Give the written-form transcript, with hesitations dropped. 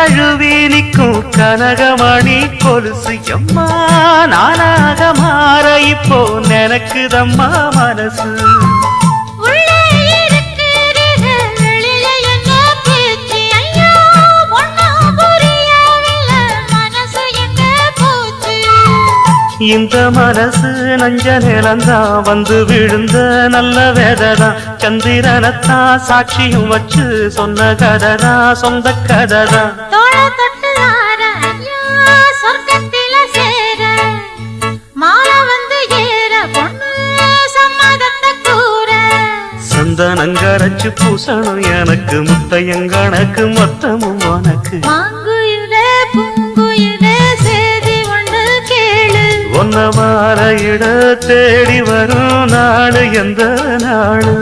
தழுவி நிற்கும் கனகமணி கொலுசு எம்மா நானாக மாற இப்போ நினைக்குதம்மா மனசு இந்த மனசு நஞ்ச நிலந்தான் வந்து விழுந்த நல்ல வேததான் சந்திரனத்தான் சாட்சியும் வச்சு சொன்ன கதரா சொந்த கதரா சந்தனங்கரைச்சு பூசணும் எனக்கு முத்தையங்கணக்கு மொத்தமும் உனக்கு ஒன்ன மாற இட தேடி வரும் நாடு எந்த நாடு